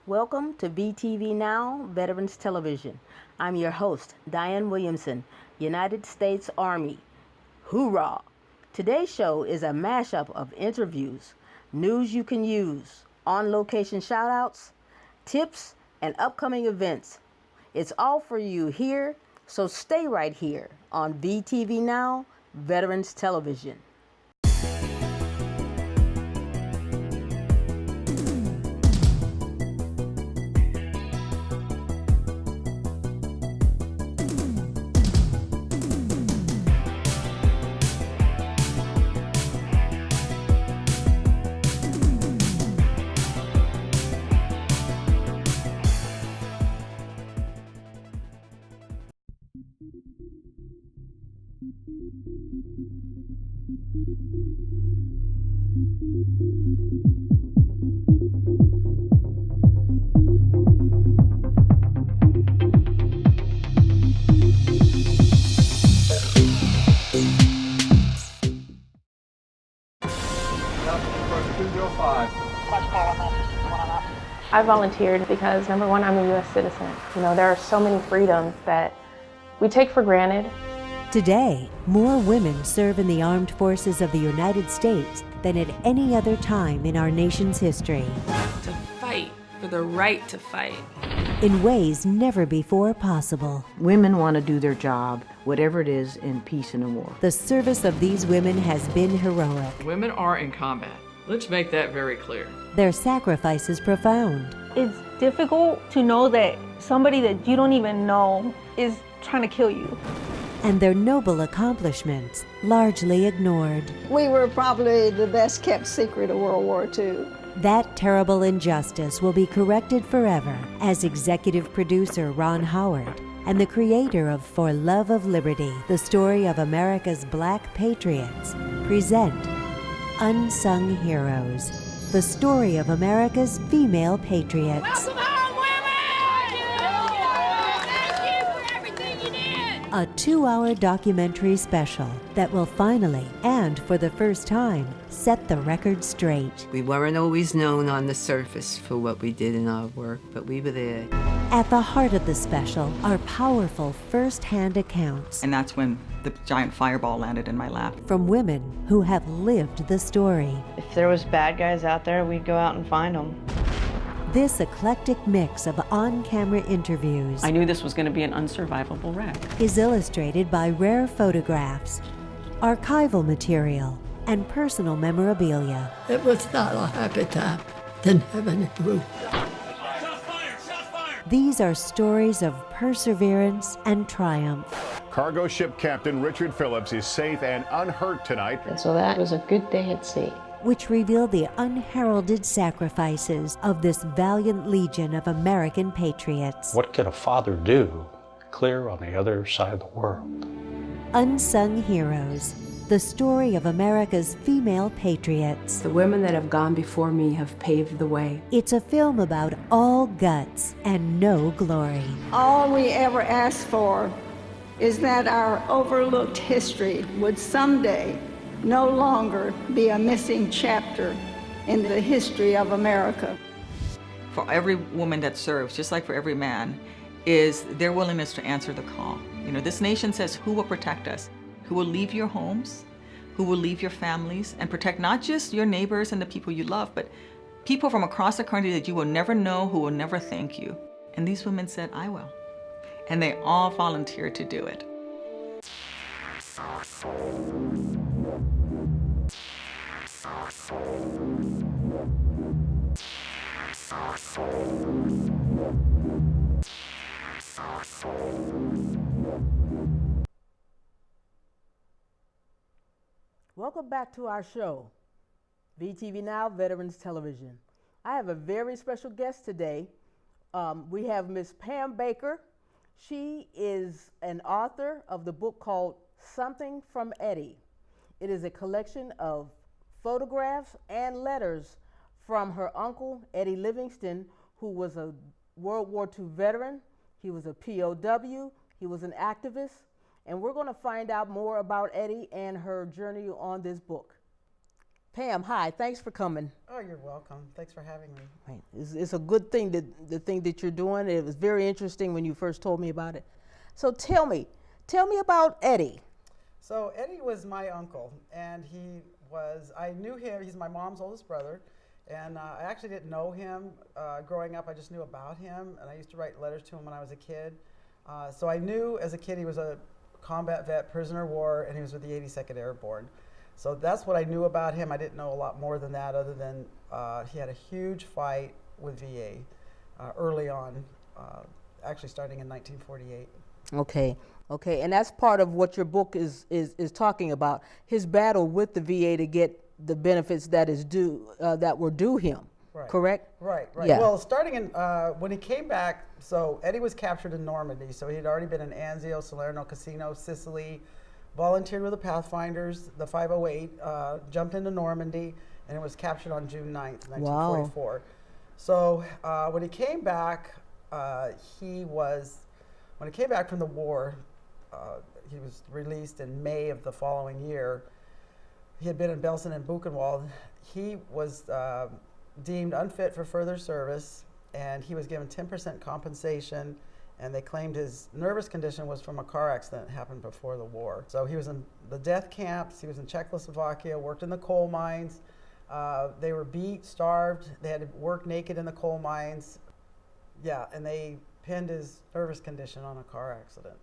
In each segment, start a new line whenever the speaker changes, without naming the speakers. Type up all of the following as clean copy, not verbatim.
Welcome to VTV NOW Veterans Television. I'm your host, Diane Williamson, United States Army. Hoorah! Today's show is a mashup of interviews, news you can use, on-location shout-outs, tips, and upcoming events. It's all for you here, so stay right here on VTV NOW Veterans Television.
I volunteered because, number one, I'm a U.S. citizen. You know, there are so many freedoms that we take for granted.
Today, more women serve in the armed forces of the United States than at any other time in our nation's history.
To fight for the right to fight.
In ways never before possible.
Women want to do their job, whatever it is, in peace and in war.
The service of these women has been heroic.
Women are in combat. Let's make that very clear.
Their sacrifice is profound.
It's difficult to know that somebody that you don't even know is trying to kill you.
And their noble accomplishments largely ignored.
We were probably the best kept secret of World War II.
That terrible injustice will be corrected forever as executive producer Ron Howard and the creator of For Love of Liberty, the story of America's Black patriots, present Unsung Heroes, the story of America's female patriots.
Welcome home, women! Thank you for everything you did!
A 2-hour documentary special that will finally, and for the first time, set the record straight.
We weren't always known on the surface for what we did in our work, but we were there.
At the heart of the special are powerful first-hand accounts.
And that's when the giant fireball landed in my lap.
From women who have lived the story.
If there was bad guys out there, we'd go out and find them.
This eclectic mix of on-camera interviews
I knew this was going to be an unsurvivable wreck.
is illustrated by rare photographs, archival material, and personal memorabilia.
It was not a happy time. Didn't have any proof.
These are stories of perseverance and triumph.
Cargo ship captain Richard Phillips is safe and unhurt tonight.
And so that was a good day at sea.
Which reveal the unheralded sacrifices of this valiant legion of American patriots.
What can a father do clear on the other side of the world?
Unsung Heroes, the story of America's female patriots.
The women that have gone before me have paved the way.
It's a film about all guts and no glory.
All we ever asked for is that our overlooked history would someday no longer be a missing chapter in the history of America.
For every woman that serves, just like for every man, is their willingness to answer the call. You know, this nation says, who will protect us? Who will leave your homes? Who will leave your families and protect not just your neighbors and the people you love, but people from across the country that you will never know, who will never thank you. And these women said, I will. And they all volunteered to do it.
Welcome back to our show, VTV NOW Veterans Television. I have a very special guest today. We have Miss Pam Baker. She is an author of the book called Something from Eddie. It is a collection of photographs and letters from her uncle, Eddie Livingston, who was a World War II veteran. He was a POW. He was an activist. And we're going to find out more about Eddie and her journey on this book. Pam, hi. Thanks for coming.
Oh, you're welcome. Thanks for having me.
Right. It's a good thing, the thing that you're doing. It was very interesting when you first told me about it. So tell me about Eddie.
So Eddie was my uncle, and I knew him. He's my mom's oldest brother, and I actually didn't know him growing up. I just knew about him, and I used to write letters to him when I was a kid. So I knew as a kid he was a combat vet, prisoner of war, and he was with the 82nd Airborne. So that's what I knew about him. I didn't know a lot more than that, other than he had a huge fight with VA early on, actually starting in 1948.
Okay, and that's part of what your book is talking about, his battle with the VA to get the benefits that were due him.
Right.
Correct?
Right.
Yeah.
Well, starting in, when he came back, so Eddie was captured in Normandy, so he had already been in Anzio, Salerno, Cassino, Sicily, volunteered with the Pathfinders, the 508, jumped into Normandy, and it was captured on June 9th, 1944. Wow. So when he came back, when he came back from the war, he was released in May of the following year. He had been in Belsen and Buchenwald. He was deemed unfit for further service, and he was given 10% compensation, and they claimed his nervous condition was from a car accident that happened before the war. So he was in the death camps, he was in Czechoslovakia, worked in the coal mines. They were beat, starved, they had to work naked in the coal mines. Yeah, and they pinned his nervous condition on a car accident.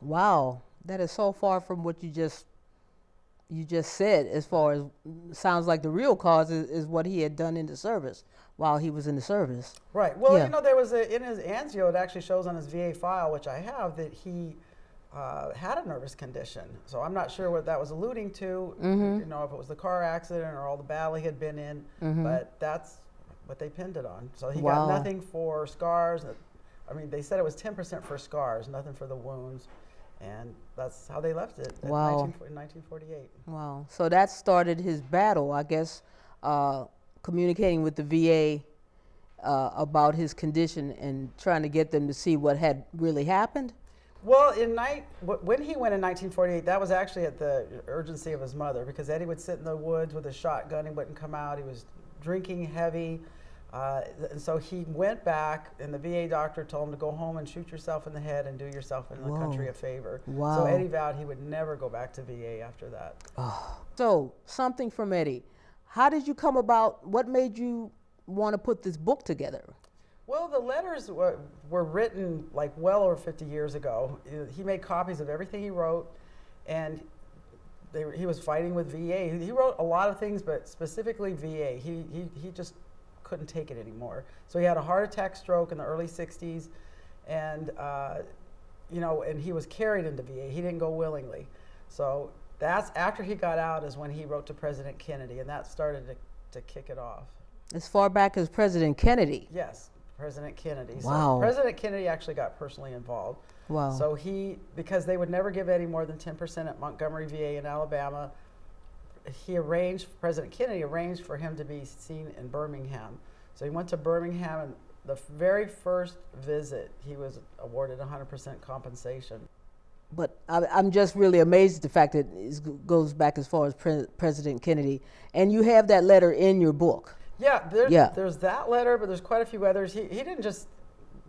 Wow, that is so far from what you just said, as far as sounds like the real cause is what he had done in the service while he was in the service.
Right. Well, yeah. There was in his Anzio, it actually shows on his VA file, which I have, that he had a nervous condition. So I'm not sure what that was alluding to, if it was the car accident or all the battle he had been in, but that's what they pinned it on. So he got nothing for scars. I mean, they said it was 10% for scars, nothing for the wounds. And that's how they left it in 1948.
Wow. So that started his battle, I guess, communicating with the VA about his condition and trying to get them to see what had really happened?
Well, when he went in 1948, that was actually at the urgency of his mother, because Eddie would sit in the woods with a shotgun. He wouldn't come out. He was drinking heavy. And so he went back, and the VA doctor told him to go home and shoot yourself in the head and do yourself and the country a favor.
Wow.
So Eddie vowed he would never go back to VA after that.
Oh. So, something from Eddie. How did you come about, what made you want to put this book together?
Well, the letters were written like well over 50 years ago. He made copies of everything he wrote, and he was fighting with VA. He wrote a lot of things, but specifically VA. He just couldn't take it anymore. So he had a heart attack stroke in the early 60s, and and he was carried into VA. He didn't go willingly. So that's after he got out is when he wrote to President Kennedy, and that started to kick it off. As far back as President Kennedy? Yes, President Kennedy.
Wow.
So President Kennedy actually got personally involved.
Wow.
So because they would never give Eddie more than 10% at Montgomery VA in Alabama, President Kennedy arranged for him to be seen in Birmingham. So he went to Birmingham, and the very first visit, he was awarded 100% compensation.
But I'm just really amazed at the fact that it goes back as far as President Kennedy. And you have that letter in your book.
Yeah, there's that letter, but there's quite a few others. He didn't just,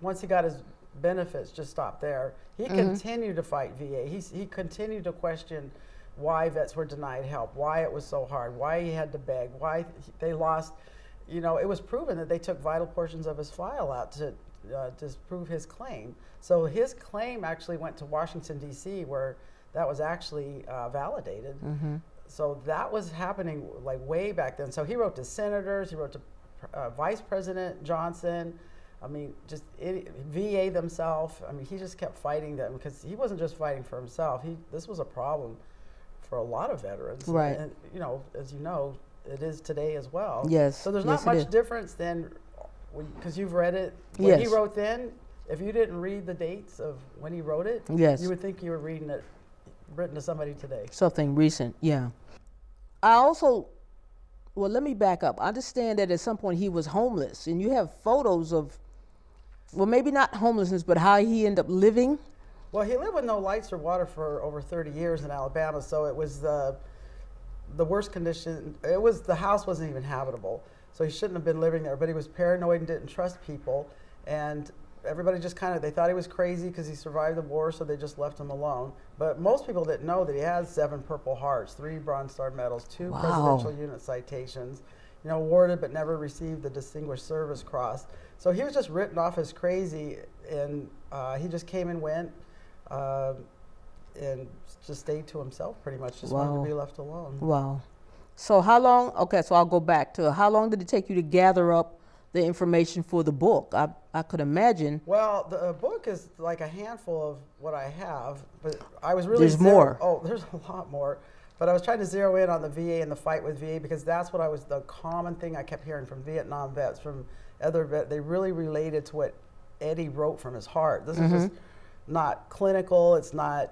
once he got his benefits, just stop there. He continued to fight VA. He continued to question why vets were denied help, why it was so hard, why he had to beg, why they lost. It was proven that they took vital portions of his file out to prove his claim. So his claim actually went to Washington, D.C., where that was actually validated. So that was happening like way back then. So he wrote to senators, he wrote to Vice President Johnson, just VA themselves. He just kept fighting them, because he wasn't just fighting for himself. This was a problem for a lot of veterans.
Right.
And as you know, it is today as well.
Yes.
So there's not much difference than, because you've read it, when he wrote then, if you didn't read the dates of when he wrote it, you would think you were reading it written to somebody today.
Something recent, yeah. I also, let me back up. I understand that at some point he was homeless, and you have photos of, maybe not homelessness, but how he ended up living.
Well, he lived with no lights or water for over 30 years in Alabama, so it was the the worst condition. It was, the house wasn't even habitable, so he shouldn't have been living there. But he was paranoid and didn't trust people, and everybody just kind of, they thought he was crazy because he survived the war, so they just left him alone. But most people didn't know that he has 7 Purple Hearts, 3 Bronze Star medals, 2 Presidential Unit citations, you know, awarded but never received the Distinguished Service Cross. So he was just written off as crazy, and he just came and went, and just stayed to himself pretty much, just wanted to be left alone.
Wow. So how long, okay, so I'll go back to, how long did it take you to gather up the information for the book? I could imagine.
Well, the book is like a handful of what I have, but I was really—
There's more.
Oh, there's a lot more. But I was trying to zero in on the VA and the fight with VA, because that's what the common thing I kept hearing from Vietnam vets, from other vets. They really related to what Eddie wrote from his heart. This is just not clinical. It's not,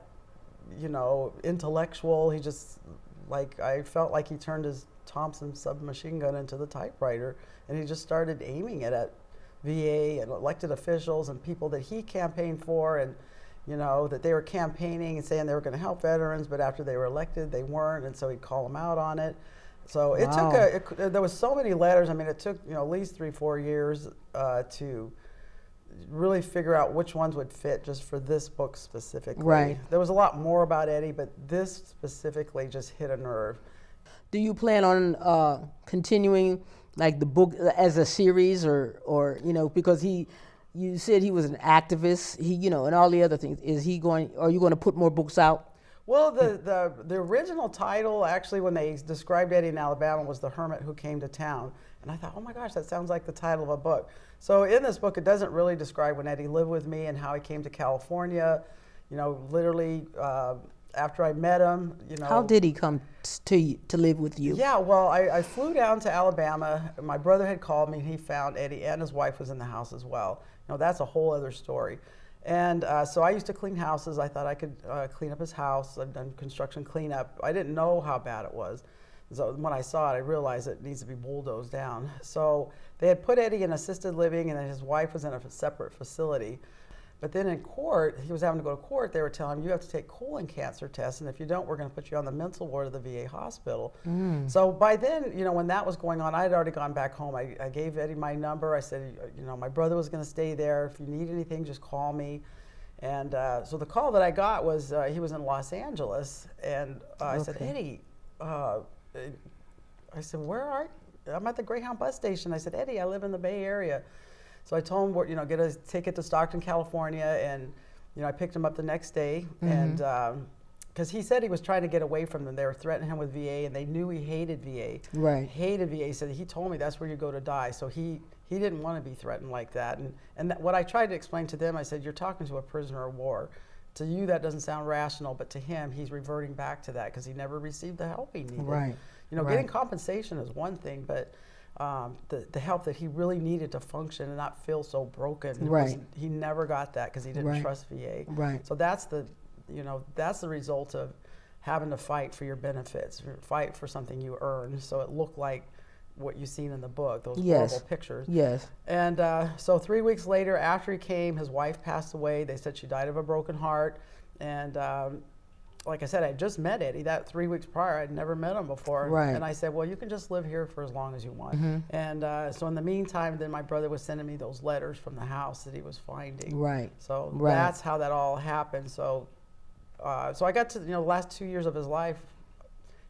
you know, intellectual. He just, like, I felt like he turned his Thompson submachine gun into the typewriter, and he just started aiming it at VA and elected officials and people that he campaigned for, and you know, that they were campaigning and saying they were going to help veterans, but after they were elected, they weren't, and so he'd call them out on it. So it took there was so many letters. I mean, it took, you know, at least 3-4 years to really figure out which ones would fit just for this book specifically.
Right.
There was a lot more about Eddie, but this specifically just hit a nerve.
Do you plan on continuing like the book as a series, or you know, because you said he was an activist, he, you know, and all the other things. Are you going to put more books out?
Well, the original title, actually, when they described Eddie in Alabama, was The Hermit Who Came to Town. And I thought, oh my gosh, that sounds like the title of a book. So in this book, it doesn't really describe when Eddie lived with me and how he came to California. You know, literally after I met him, you know.
How did he come to live with you?
Yeah, well, I flew down to Alabama. My brother had called me, and he found Eddie, and his wife was in the house as well. You know, that's a whole other story. And so I used to clean houses. I thought I could clean up his house. I've done construction cleanup. I didn't know how bad it was. So when I saw it, I realized it needs to be bulldozed down. So they had put Eddie in assisted living, and then his wife was in a separate facility. But then in court, he was having to go to court. They were telling him, you have to take colon cancer tests, and if you don't, we're going to put you on the mental ward of the VA hospital. So by then, you know, when that was going on, I had already gone back home. I gave Eddie my number. I said, you know, my brother was going to stay there. If you need anything, just call me. And so the call that I got was he was in Los Angeles, and I said, Eddie, I said, where are you? I'm at the Greyhound bus station. I said, Eddie, I live in the Bay Area. So I told him, you know, get a ticket to Stockton, California, and you know, I picked him up the next day, and because he said he was trying to get away from them. They were threatening him with VA, and they knew he hated VA.
Right.
Hated VA. He said, he told me that's where you go to die. So he didn't want to be threatened like that. And what I tried to explain to them, I said, you're talking to a prisoner of war. To you, that doesn't sound rational, but to him, he's reverting back to that because he never received the help he needed.
Right.
You know, getting compensation is one thing, but the help that he really needed to function and not feel so broken, he never got that because he didn't trust VA.
Right.
So that's the result of having to fight for your benefits, fight for something you earn. So it looked like what you've seen in the book, those horrible pictures.
Yes.
And so 3 weeks later, after he came, his wife passed away. They said she died of a broken heart. And like I said, I just met Eddie. That 3 weeks prior, I'd never met him before.
Right.
And I said, well, you can just live here for as long as you want. And so in the meantime, then my brother was sending me those letters from the house that he was finding.
Right.
So that's how that all happened. So so I got to, you know, the last 2 years of his life,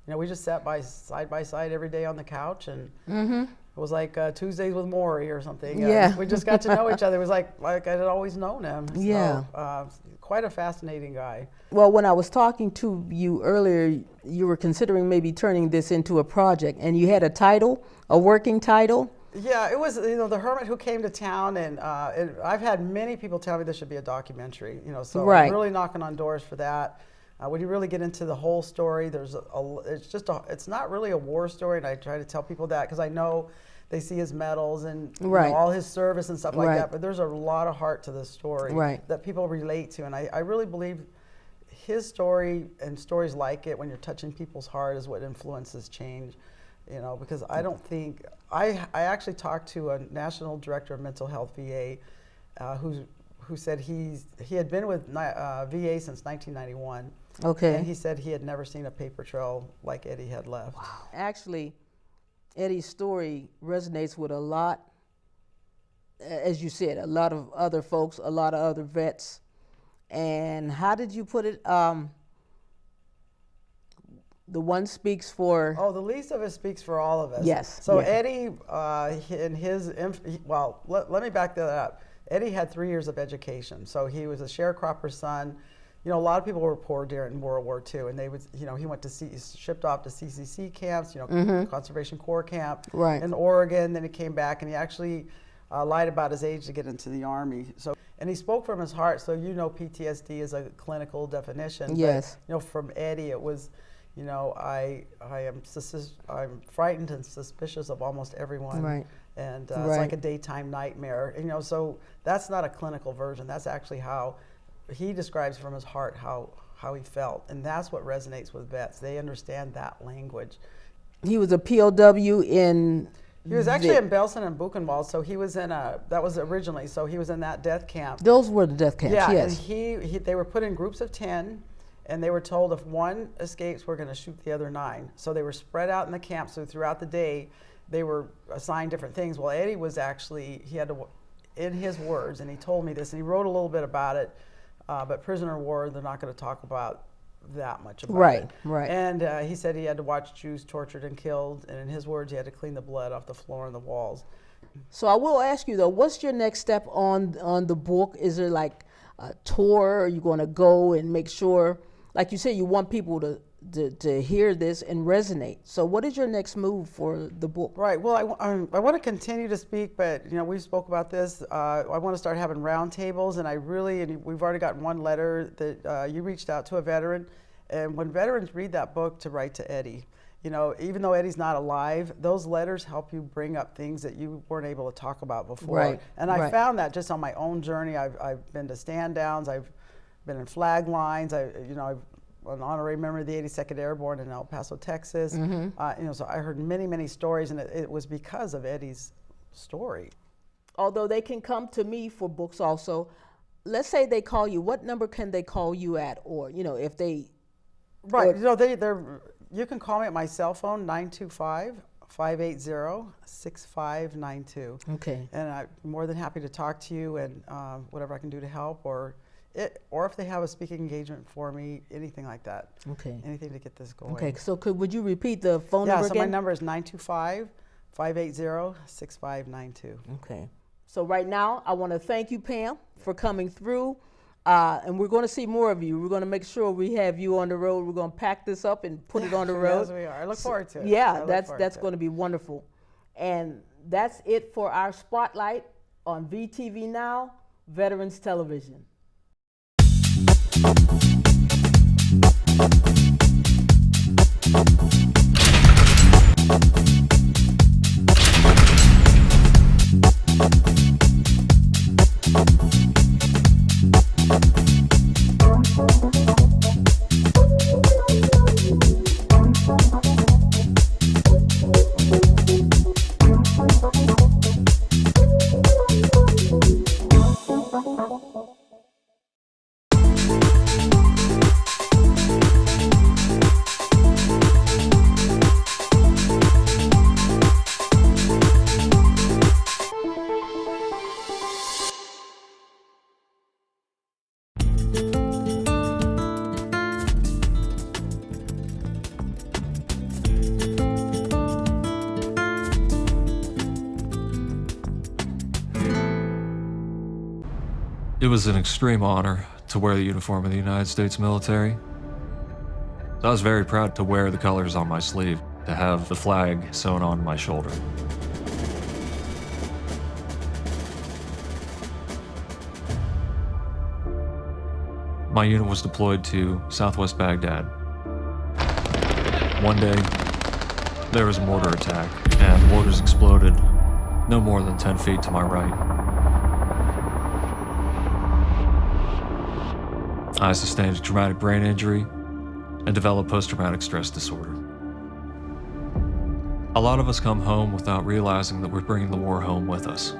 you know, we just sat side by side every day on the couch, and it was like Tuesdays with Maury or something.
Yeah.
We just got to know each other. It was like I had always known him. So,
Yeah.
Quite a fascinating guy.
Well, when I was talking to you earlier, you were considering maybe turning this into a project, and you had a title, a working title.
Yeah, it was, you know, The Hermit Who Came to Town, and I've had many people tell me this should be a documentary, you know, so I'm really knocking on doors for that. When you really get into the whole story, it's not really a war story, and I try to tell people that because I know they see his medals and you know, all his service and stuff like that, but there's a lot of heart to this story that people relate to, and I really believe his story and stories like it, when you're touching people's heart, is what influences change, you know, because I don't think, I actually talked to a national director of mental health VA who said he had been with VA since 1991.
Okay.
And he said he had never seen a paper trail like Eddie had left.
Wow. Actually, Eddie's story resonates with a lot, as you said, a lot of other folks, a lot of other vets. And how did you put it? The one speaks for...
Oh, the least of it speaks for all of us.
Yes.
So
yeah.
Eddie, in his, well, let me back that up. Eddie had 3 years of education. So he was a sharecropper's son. You know, a lot of people were poor during World War II, and they would, you know, he went to shipped off to CCC camps, you know, Conservation Corps camp in Oregon. Then he came back, and he actually lied about his age to get into the Army. So, and he spoke from his heart. So you know, PTSD is a clinical definition.
Yes.
But, you know, from Eddie, it was, you know, I'm frightened and suspicious of almost everyone.
Right.
And it's like a daytime nightmare. And, you know, so that's not a clinical version. That's actually how he describes from his heart how he felt. And that's what resonates with vets. They understand that language.
He was a POW in...
He was actually in Belsen and Buchenwald, so he was in that was originally, so he was in that death camp.
Those were the death camps,
yeah,
yes.
And they were put in groups of 10, and they were told if one escapes, we're going to shoot the other 9. So they were spread out in the camp, so throughout the day, they were assigned different things. Well, Eddie was actually, he had to, in his words, and he told me this, and he wrote a little bit about it, but prisoner of war, they're not going to talk about that much about it.
Right.
And he said he had to watch Jews tortured and killed, and in his words, he had to clean the blood off the floor and the walls.
So I will ask you though, what's your next step on the book? Is there like a tour? Are you going to go and make sure, like you said, you want people to hear this and resonate? So what is your next move for the book?
Right. Well, I want to continue to speak, but you know, we spoke about this. I want to start having roundtables, and we've already gotten one letter that you reached out to a veteran, and when veterans read that book, to write to Eddie. You know, even though Eddie's not alive, those letters help you bring up things that you weren't able to talk about before.
Right.
And I found that just on my own journey. I've been to stand downs. I've been in flag lines. I've an honorary member of the 82nd Airborne in El Paso, Texas. You know, so I heard many, many stories, and it was because of Eddie's story.
Although they can come to me for books also. Let's say they call you. What number can they call you at? Or, you know, if they...
Right. You know, you can call me at my cell phone, 925-580-6592.
Okay.
And I'm more than happy to talk to you and whatever I can do to help, or if they have a speaking engagement for me, anything like that.
Okay.
Anything to get this going.
Okay, so would you repeat the phone number again?
Yeah, so my number is 925-580-6592.
Okay. So right now, I want to thank you, Pam, for coming through. And we're going to see more of you. We're going to make sure we have you on the road. We're going to pack this up and put it on the road.
Yes, we are. I look forward to it.
Yeah, that's going to be wonderful. And that's it for our spotlight on VTV Now, Veterans Television.
It was an extreme honor to wear the uniform of the United States military. I was very proud to wear the colors on my sleeve, to have the flag sewn on my shoulder. My unit was deployed to southwest Baghdad. One day, there was a mortar attack, and mortars exploded no more than 10 feet to my right. I sustained a traumatic brain injury and developed post-traumatic stress disorder. A lot of us come home without realizing that we're bringing the war home with us.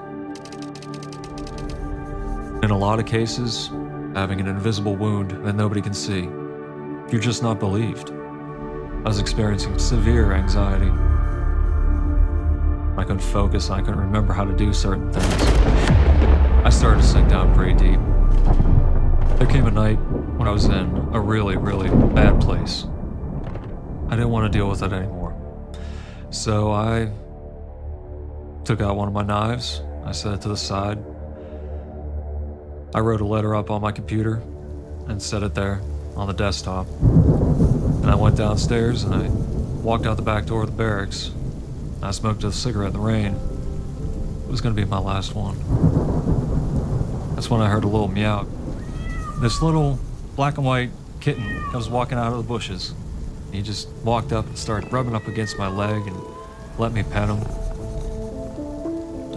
In a lot of cases, having an invisible wound that nobody can see. You're just not believed. I was experiencing severe anxiety. I couldn't focus, I couldn't remember how to do certain things. I started to sink down pretty deep. There came a night when I was in a really, really bad place. I didn't want to deal with it anymore. So I took out one of my knives, I set it to the side. I wrote a letter up on my computer and set it there on the desktop. And I went downstairs and I walked out the back door of the barracks. I smoked a cigarette in the rain. It was gonna be my last one. That's when I heard a little meow. This little black and white kitten comes walking out of the bushes. He just walked up and started rubbing up against my leg and let me pet him.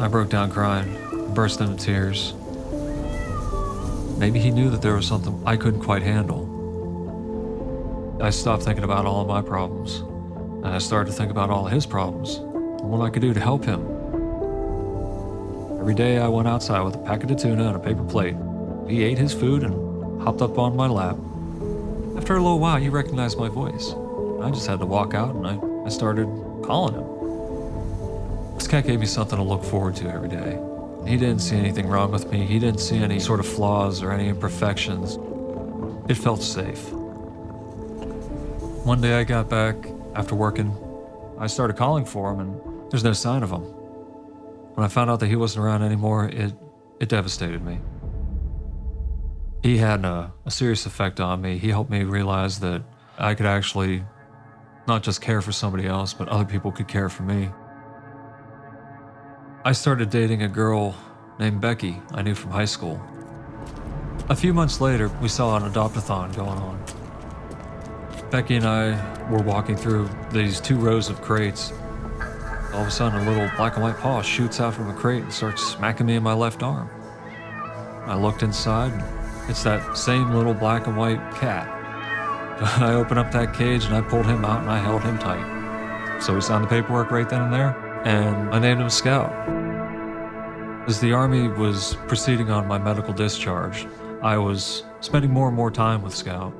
I broke down crying, burst into tears. Maybe he knew that there was something I couldn't quite handle. I stopped thinking about all of my problems, and I started to think about all of his problems and what I could do to help him. Every day I went outside with a packet of tuna and a paper plate. He ate his food and hopped up on my lap. After a little while, he recognized my voice. I just had to walk out and I started calling him. This cat gave me something to look forward to every day. He didn't see anything wrong with me. He didn't see any sort of flaws or any imperfections. It felt safe. One day I got back after working. I started calling for him and there's no sign of him. When I found out that he wasn't around anymore, it devastated me. He had a serious effect on me. He helped me realize that I could actually not just care for somebody else, but other people could care for me. I started dating a girl named Becky I knew from high school. A few months later, we saw an adopt-a-thon going on. Becky and I were walking through these 2 rows of crates. All of a sudden, a little black and white paw shoots out from a crate and starts smacking me in my left arm. I looked inside, and it's that same little black and white cat. I opened up that cage and I pulled him out and I held him tight. So we signed the paperwork right then and there, and I named him Scout. As the Army was proceeding on my medical discharge, I was spending more and more time with Scout.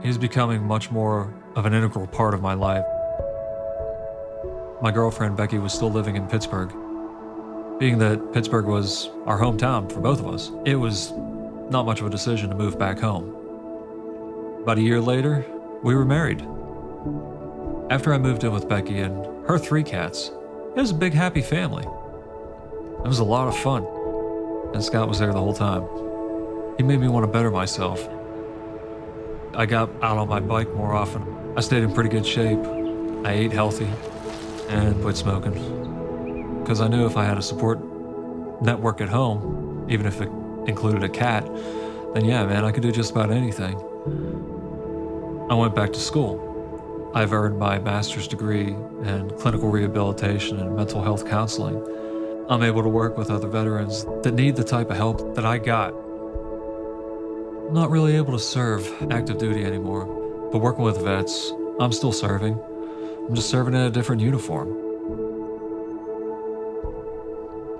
He's becoming much more of an integral part of my life. My girlfriend, Becky, was still living in Pittsburgh. Being that Pittsburgh was our hometown for both of us, it was not much of a decision to move back home. About a year later, we were married. After I moved in with Becky and her 3 cats, it was a big, happy family. It was a lot of fun, and Scott was there the whole time. He made me want to better myself. I got out on my bike more often. I stayed in pretty good shape. I ate healthy and quit smoking. Because I knew if I had a support network at home, even if it included a cat, then yeah, man, I could do just about anything. I went back to school. I've earned my master's degree in clinical rehabilitation and mental health counseling. I'm able to work with other veterans that need the type of help that I got. I'm not really able to serve active duty anymore, but working with vets, I'm still serving. I'm just serving in a different uniform.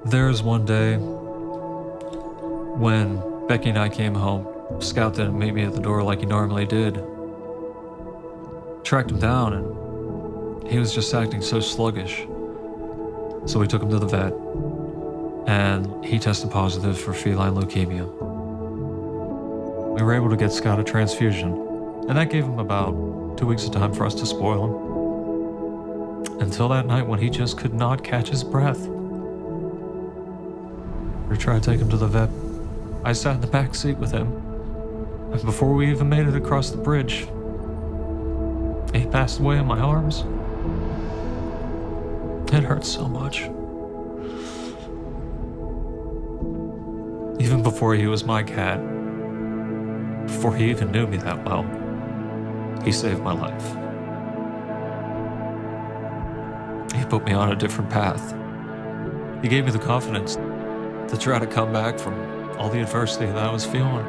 There's one day when Becky and I came home. Scout didn't meet me at the door like he normally did. Tracked him down and he was just acting so sluggish. So we took him to the vet and he tested positive for feline leukemia. We were able to get Scott a transfusion, and that gave him about 2 weeks of time for us to spoil him. Until that night when he just could not catch his breath. We tried to take him to the vet. I sat in the back seat with him, and before we even made it across the bridge, he passed away in my arms. It hurt so much. Even before he was my cat, before he even knew me that well, he saved my life. He put me on a different path. He gave me the confidence to try to come back from all the adversity that I was feeling.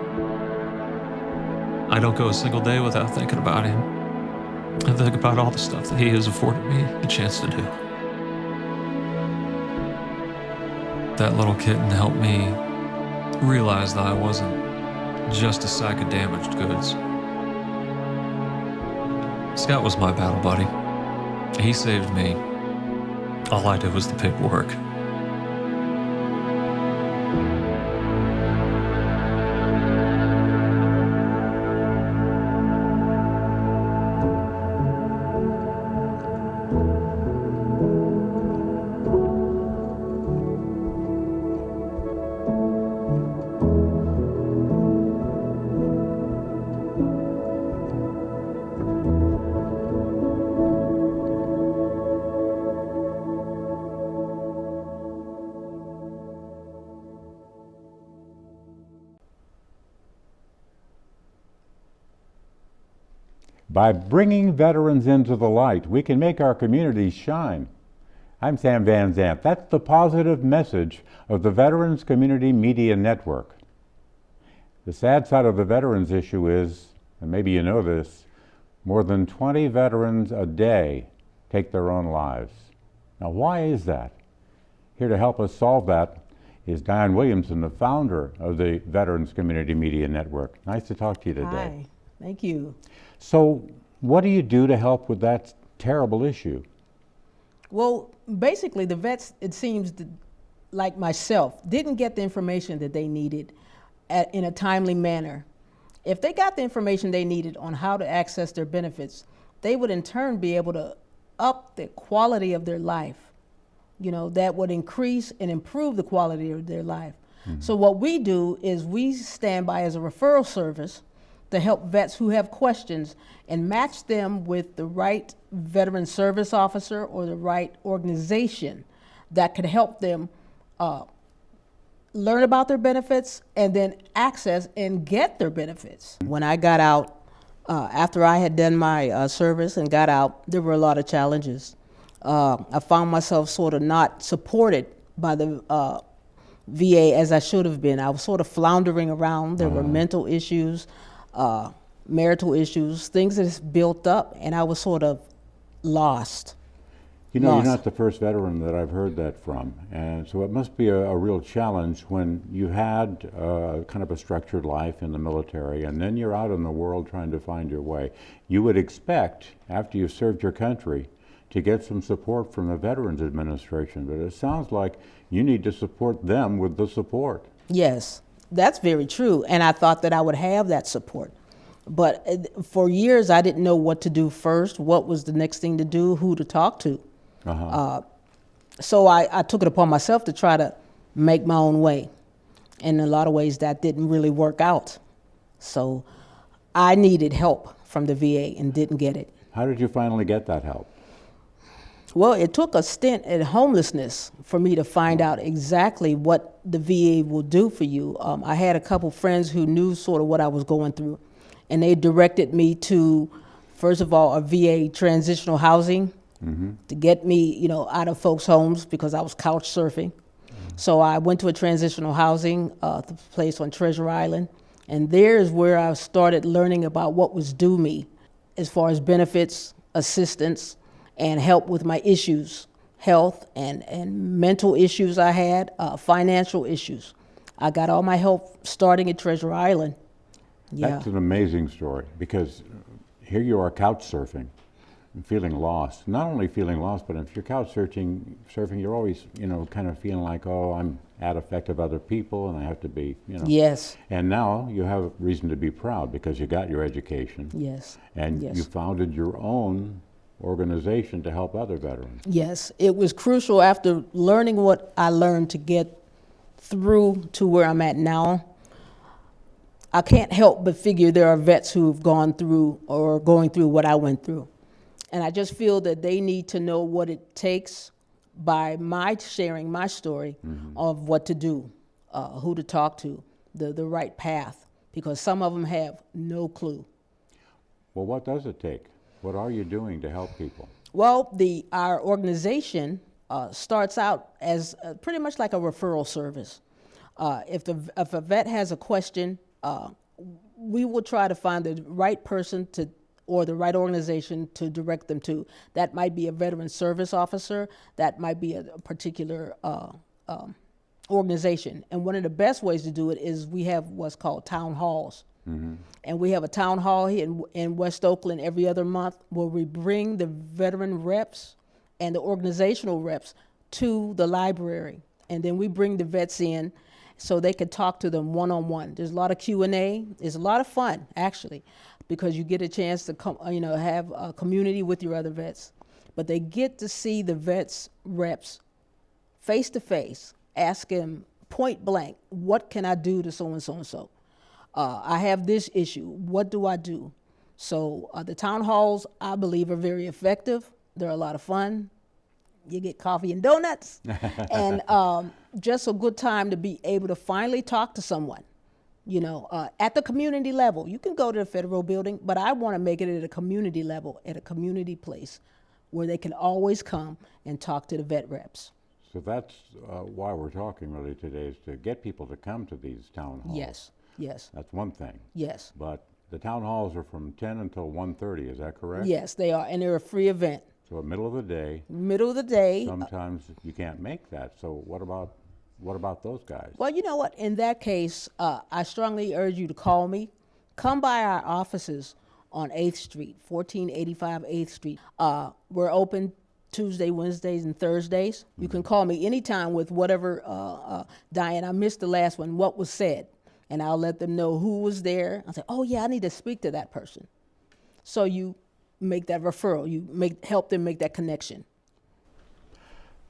I don't go a single day without thinking about him and think about all the stuff that he has afforded me a chance to do. That little kitten helped me realized that I wasn't just a sack of damaged goods. Scott was my battle buddy. He saved me. All I did was the paperwork.
By bringing veterans into the light, we can make our communities shine. I'm Sam Van Zandt. That's the positive message of the Veterans Community Media Network. The sad side of the veterans issue is, and maybe you know this, more than 20 veterans a day take their own lives. Now, why is that? Here to help us solve that is Diane Williamson, the founder of the Veterans Community Media Network. Nice to talk to you today.
Hi, thank you.
So, what do you do to help with that terrible issue?
Well, basically, the vets, it seems, like myself, didn't get the information that they needed in a timely manner. If they got the information they needed on how to access their benefits, they would in turn be able to up the quality of their life. You know, that would increase and improve the quality of their life. Mm-hmm. So what we do is we stand by as a referral service to help vets who have questions and match them with the right veteran service officer or the right organization that could help them learn about their benefits and then access and get their benefits. When I got out, after I had done my service and got out, there were a lot of challenges. I found myself sort of not supported by the VA as I should have been. I was sort of floundering around. There were mental issues, marital issues, things that has built up, and I was sort of lost.
You know, you're not the first veteran that I've heard that from, and so it must be a real challenge when you had kind of a structured life in the military, and then you're out in the world trying to find your way. You would expect, after you've served your country, to get some support from the Veterans Administration, but it sounds like you need to support them with the support.
Yes, that's very true, and I thought that I would have that support. But for years, I didn't know what to do first, what was the next thing to do, who to talk to. So I took it upon myself to try to make my own way. And in a lot of ways, that didn't really work out. So I needed help from the VA and didn't get it.
How did you finally get that help?
Well, it took a stint at homelessness for me to find out exactly what the VA will do for you. I had a couple friends who knew sort of what I was going through, and they directed me to, first of all, a VA transitional housing to get me, you know, out of folks' homes because I was couch surfing. So I went to a transitional housing place on Treasure Island, and there is where I started learning about what was due me as far as benefits, assistance, and help with my issues, health and mental issues I had, financial issues. I got all my help starting at Treasure Island. Yeah.
That's an amazing story, because here you are couch surfing and feeling lost. Not only feeling lost, but if you're couch surfing, you're always, you know, kind of feeling like, oh, I'm at effect of other people and I have to be, you know.
Yes.
And now you have reason to be proud because you got your education.
Yes.
And you founded your own organization to help other veterans.
Yes, it was crucial after learning what I learned to get through to where I'm at now. I can't help but figure there are vets who've gone through or going through what I went through. And I just feel that they need to know what it takes by my sharing my story of what to do, who to talk to, the right path, because some of them have no clue.
Well, what does it take? What are you doing to help people?
Well, our organization starts out as pretty much like a referral service. If a vet has a question, we will try to find the right person or the right organization to direct them to. That might be a veteran service officer. That might be a particular organization. And one of the best ways to do it is we have what's called town halls. And we have a town hall here in West Oakland every other month where we bring the veteran reps and the organizational reps to the library. And then we bring the vets in so they can talk to them one-on-one. There's a lot of Q&A. It's a lot of fun, actually, because you get a chance to come, have a community with your other vets. But they get to see the vets reps face-to-face, ask them point blank, what can I do to so-and-so and so? I have this issue. What do I do? So the town halls, I believe, are very effective. They're a lot of fun. You get coffee and donuts. And just a good time to be able to finally talk to someone, at the community level. You can go to the federal building, but I want to make it at a community level, at a community place where they can always come and talk to the vet reps.
So that's why we're talking really today, is to get people to come to these town halls.
Yes. Yes.
That's one thing.
Yes.
But the town halls are from 10 until 1:30, is that correct?
Yes, they are, and they're a free event.
So middle of the day.
Middle of the day.
Sometimes you can't make that. So what about those guys?
Well, you know what? In that case, I strongly urge you to call me. Come by our offices on 8th Street, 1485 8th Street. We're open Tuesday, Wednesdays, and Thursdays. You can call me anytime with whatever, Diane, I missed the last one, what was said. And I'll let them know who was there. I'll say, oh yeah, I need to speak to that person. So you make that referral. You help them make that connection.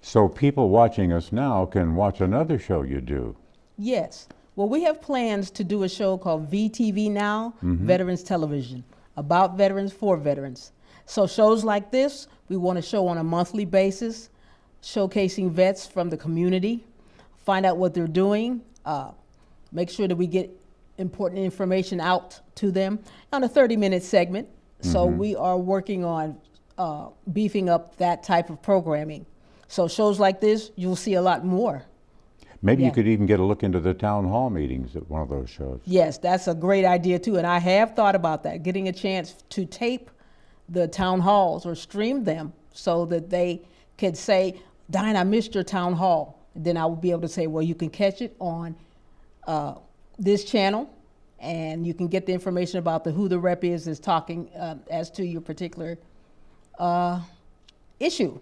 So people watching us now can watch another show you do.
Yes. Well, we have plans to do a show called VTV NOW, Veterans Television, about veterans for veterans. So shows like this, we want to show on a monthly basis, showcasing vets from the community, find out what they're doing, make sure that we get important information out to them on a 30-minute segment. So we are working on beefing up that type of programming. So shows like this, you'll see a lot more.
Maybe you could even get a look into the town hall meetings at one of those shows.
Yes, that's a great idea too. And I have thought about that, getting a chance to tape the town halls or stream them so that they could say, Diane, I missed your town hall. Then I will be able to say, well, you can catch it on this channel, and you can get the information about who the rep is talking as to your particular issue.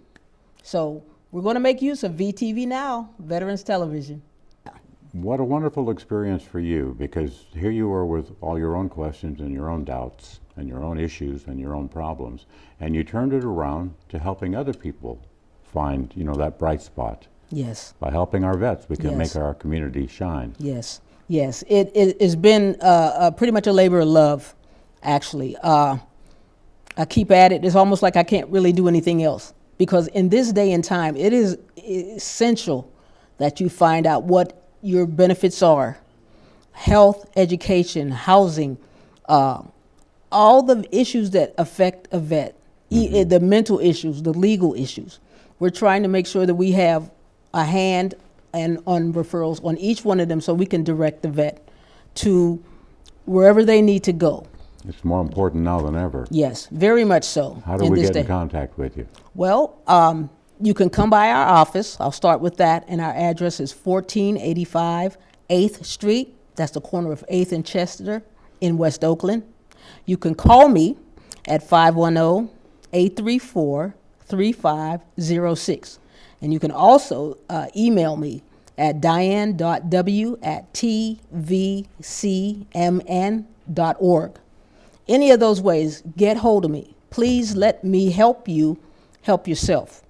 So we're going to make use of VTV NOW, Veterans Television.
What a wonderful experience for you, because here you are with all your own questions and your own doubts and your own issues and your own problems, and you turned it around to helping other people find, that bright spot.
Yes.
By helping our vets, we can make our community shine.
Yes. Yes. It has been pretty much a labor of love, actually. I keep at it. It's almost like I can't really do anything else, because in this day and time, it is essential that you find out what your benefits are. Health, education, housing, all the issues that affect a vet, the mental issues, the legal issues. We're trying to make sure that we have a hand and on referrals on each one of them so we can direct the vet to wherever they need to go.
It's more important now than ever.
Yes, very much so.
How do we get in contact with you?
Well, you can come by our office. I'll start with that. And our address is 1485 8th Street. That's the corner of 8th and Chester in West Oakland. You can call me at 510-834-3506. And you can also email me at diane.w@tvcmn.org. Any of those ways, get hold of me. Please let me help you help yourself.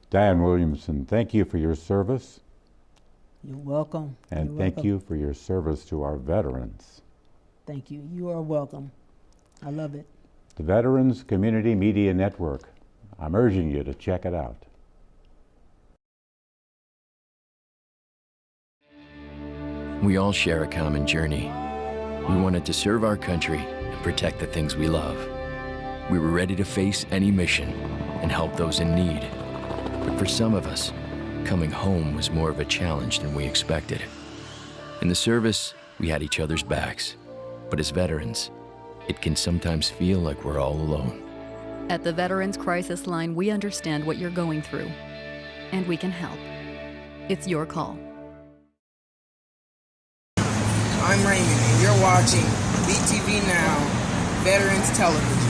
Diane Williamson, thank you for your service.
You're welcome.
And thank you for your service to our veterans.
Thank you. You are welcome. I love it.
The Veterans Community Media Network. I'm urging you to check it out.
We all share a common journey. We wanted to serve our country and protect the things we love. We were ready to face any mission and help those in need. But for some of us, coming home was more of a challenge than we expected. In the service, we had each other's backs. But as veterans, it can sometimes feel like we're all alone.
At the Veterans Crisis Line, we understand what you're going through, and we can help. It's your call.
I'm Raymond, and you're watching VTV Now, Veterans Television.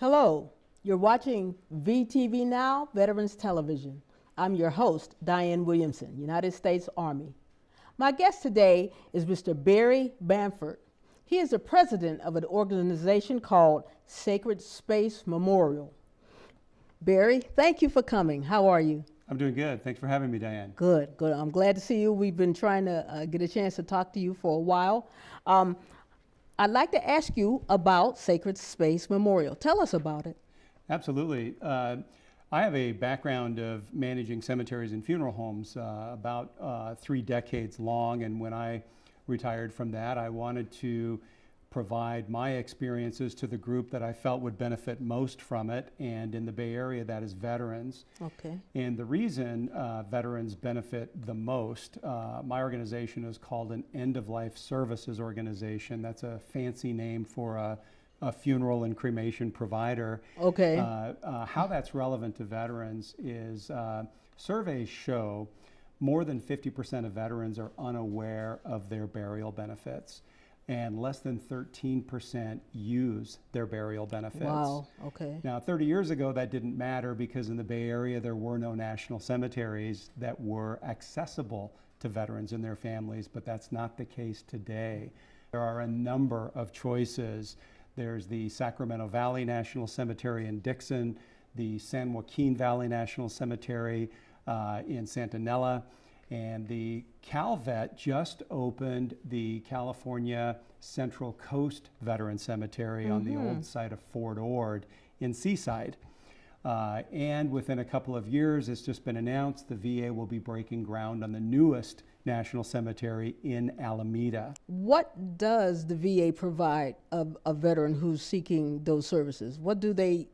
Hello, you're watching VTV Now, Veterans Television. I'm your host, Diane Williamson, United States Army. My guest today is Mr. Barry Bamford. He is the president of an organization called Sacred Space Memorial. Barry, thank you for coming. How are you?
I'm doing good. Thanks for having me, Diane.
Good, good. I'm glad to see you. We've been trying to get a chance to talk to you for a while. I'd like to ask you about Sacred Space Memorial. Tell us about it.
Absolutely. I have a background of managing cemeteries and funeral homes, about 3 decades long, and when I retired from that, I wanted to provide my experiences to the group that I felt would benefit most from it, and in the Bay Area, that is veterans.
Okay.
And the reason veterans benefit the most, my organization is called an end-of-life services organization. That's a fancy name for a funeral and cremation provider.
Okay.
How that's relevant to veterans is surveys show more than 50% of veterans are unaware of their burial benefits, and less than 13% use their burial benefits.
Wow, okay.
Now, 30 years ago, that didn't matter because in the Bay Area, there were no national cemeteries that were accessible to veterans and their families, but that's not the case today. There are a number of choices. There's the Sacramento Valley National Cemetery in Dixon, the San Joaquin Valley National Cemetery in Santanella, and the CalVet just opened the California Central Coast Veteran Cemetery on the old site of Fort Ord in Seaside. And within a couple of years, it's just been announced the VA will be breaking ground on the newest national cemetery in Alameda.
What does the VA provide a veteran who's seeking those services? What do they,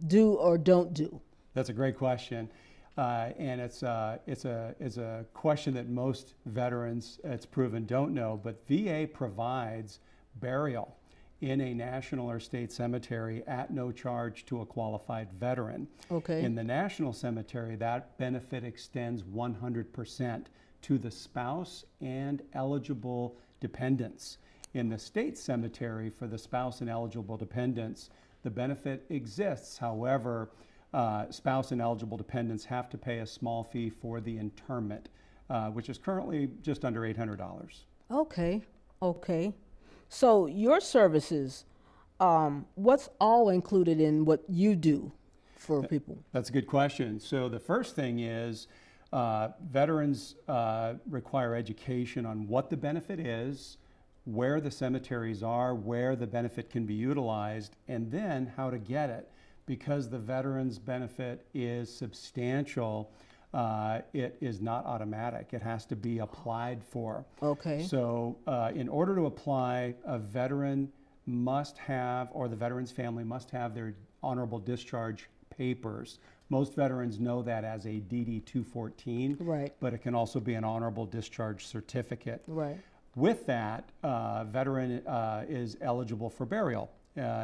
do or don't do?
That's a great question. And it's a question that most veterans, it's proven, don't know, but VA provides burial in a national or state cemetery at no charge to a qualified veteran.
Okay.
In the national cemetery, that benefit extends 100% to the spouse and eligible dependents. In the state cemetery, for the spouse and eligible dependents, the benefit exists. However, spouse and eligible dependents have to pay a small fee for the interment, which is currently just under $800.
Okay, okay. So your services, what's all included in what you do for people?
That's a good question. So the first thing is veterans require education on what the benefit is, where the cemeteries are, where the benefit can be utilized, and then how to get it. Because the veterans benefit is substantial, it is not automatic. It has to be applied for.
Okay.
So in order to apply, a veteran must have, or the veteran's family must have, their honorable discharge papers. Most veterans know that as a DD-214,
right,
but it can also be an honorable discharge certificate.
Right.
With that, veteran is eligible for burial.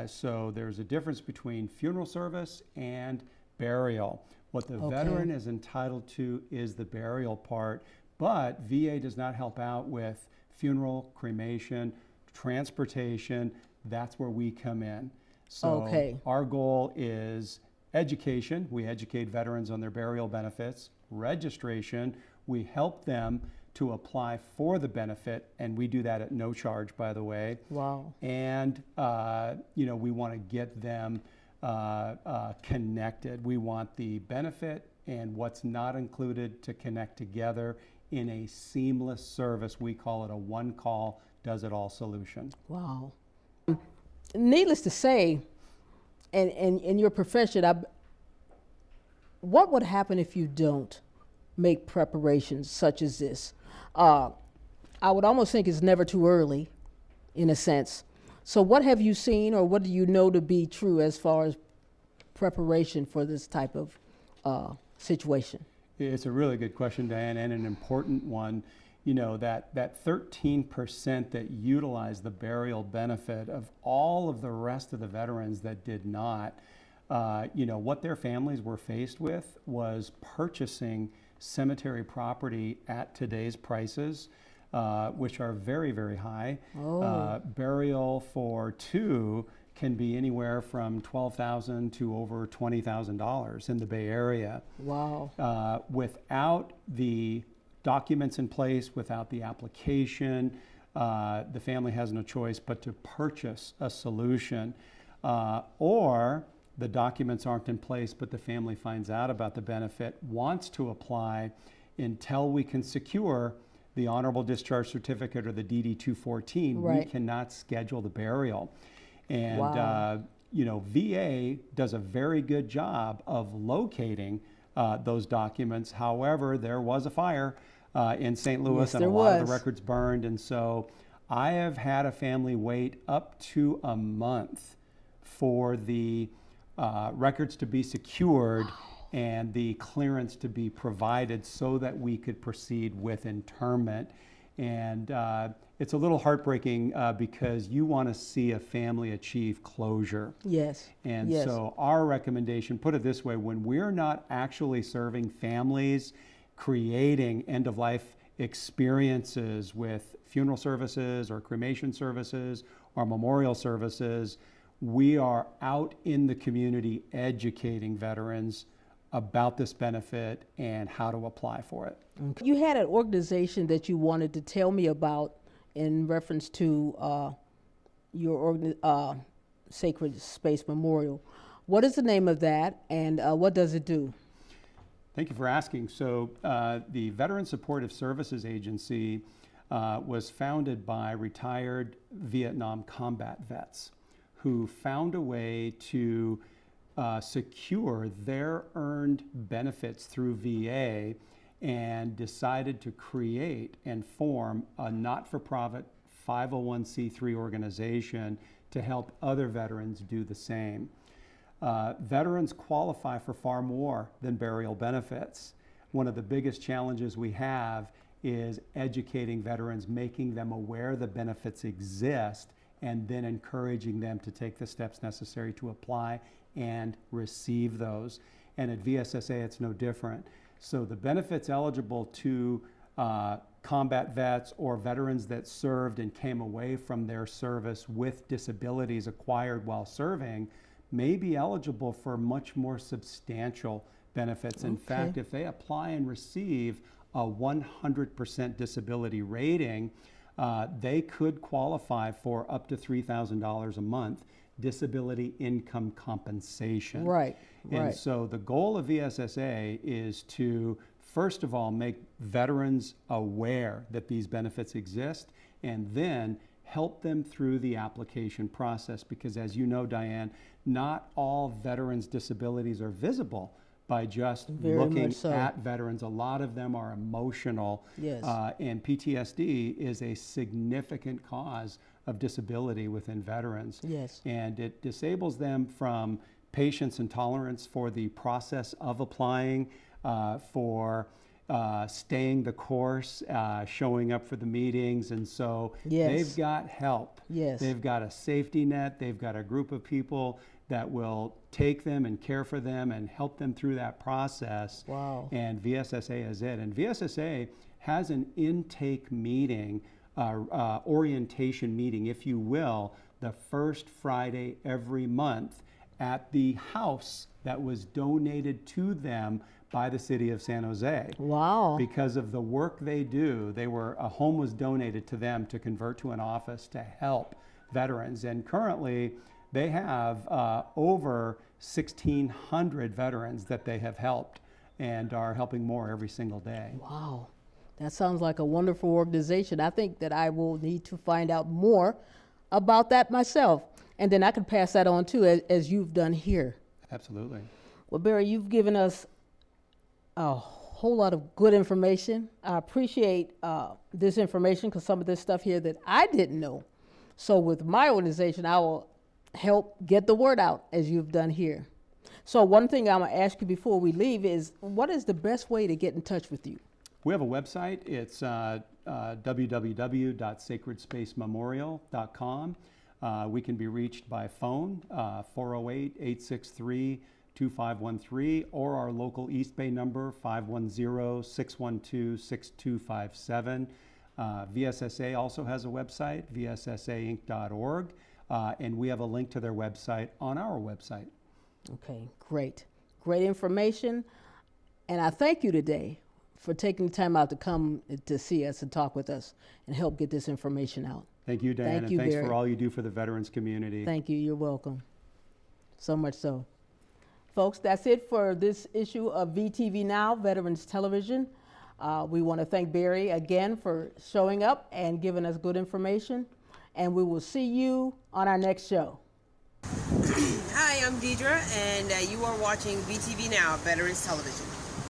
So there's a difference between funeral service and burial. What the veteran is entitled to is the burial part, but VA does not help out with funeral, cremation, transportation. That's where we come in. So our goal is education. We educate veterans on their burial benefits. Registration. We help them to apply for the benefit, and we do that at no charge, by the way.
Wow.
And we want to get them connected. We want the benefit and what's not included to connect together in a seamless service. We call it a one-call, does-it-all solution.
Wow. Needless to say, and in your profession, what would happen if you don't make preparations such as this? I would almost think it's never too early, in a sense. So what have you seen, or what do you know to be true as far as preparation for this type of situation?
It's a really good question, Diane, and an important one. You know, that 13% that utilized the burial benefit, of all of the rest of the veterans that did not, what their families were faced with was purchasing cemetery property at today's prices, which are very, very high.
Oh.
Burial for two can be anywhere from $12,000 to over $20,000 in the Bay Area.
Wow.
Without the documents in place, without the application, the family has no choice but to purchase a solution. Or the documents aren't in place, but the family finds out about the benefit, wants to apply until we can secure the honorable discharge certificate or the DD-214.
Right.
We cannot schedule the burial. And,
wow.
VA does a very good job of locating those documents. However, there was a fire in St. Louis,
yes,
and a lot of the records burned. And so I have had a family wait up to a month for the records to be secured and the clearance to be provided so that we could proceed with interment. And it's a little heartbreaking because you want to see a family achieve closure.
Yes.
And
yes.
so our recommendation, put it this way, when we're not actually serving families, creating end-of-life experiences with funeral services or cremation services or memorial services, we are out in the community educating veterans about this benefit and how to apply for it.
Okay. You had an organization that you wanted to tell me about in reference to your Sacred Space Memorial. What is the name of that, and what does it do?
Thank you for asking. So the Veteran Supportive Services Agency was founded by retired Vietnam combat vets who found a way to secure their earned benefits through VA and decided to create and form a not-for-profit 501c3 organization to help other veterans do the same. Veterans qualify for far more than burial benefits. One of the biggest challenges we have is educating veterans, making them aware the benefits exist, and then encouraging them to take the steps necessary to apply and receive those. And at VSSA, it's no different. So the benefits eligible to combat vets or veterans that served and came away from their service with disabilities acquired while serving may be eligible for much more substantial benefits. In fact, if they apply and receive a 100% disability rating, they could qualify for up to $3,000 a month disability income compensation.
Right.
And so the goal of VSSA is to, first of all, make veterans aware that these benefits exist, and then help them through the application process. Because as you know, Diane, not all veterans' disabilities are visible by just looking at veterans. A lot of them are emotional.
Yes.
And PTSD is a significant cause of disability within veterans.
Yes.
And it disables them from patience and tolerance for the process of applying, for staying the course, showing up for the meetings. And so they've got help.
Yes.
They've got a safety net. They've got a group of people that will take them and care for them and help them through that process.
Wow.
And VSSA is it. And VSSA has an intake meeting, orientation meeting, if you will, the first Friday every month at the house that was donated to them by the city of San Jose.
Wow.
Because of the work they do, a home was donated to them to convert to an office to help veterans. And currently, they have over 1,600 veterans that they have helped and are helping more every single day.
Wow. That sounds like a wonderful organization. I think that I will need to find out more about that myself. And then I can pass that on too, as you've done here.
Absolutely.
Well, Barry, you've given us a whole lot of good information. I appreciate this information because some of this stuff here that I didn't know. So with my organization, I will help get the word out as you've done here. So one thing I'm going to ask you before we leave is, what is the best way to get in touch with you?
We have a website. It's www.sacredspacememorial.com. We can be reached by phone, 408-863-2513, or our local East Bay number, 510-612-6257. VSSA also has a website, vssainc.org, and we have a link to their website on our website.
Okay, great. Great information. And I thank you today for taking the time out to come to see us and talk with us and help get this information out.
Thank you, Diane, and thanks for all you do for the veterans community.
Thank you. You're welcome. So much so. Folks, that's it for this issue of VTV Now, Veterans Television. We want to thank Barry again for showing up and giving us good information. And we will see you on our next show.
Hi, I'm Deidre, and you are watching VTV Now, Veterans Television.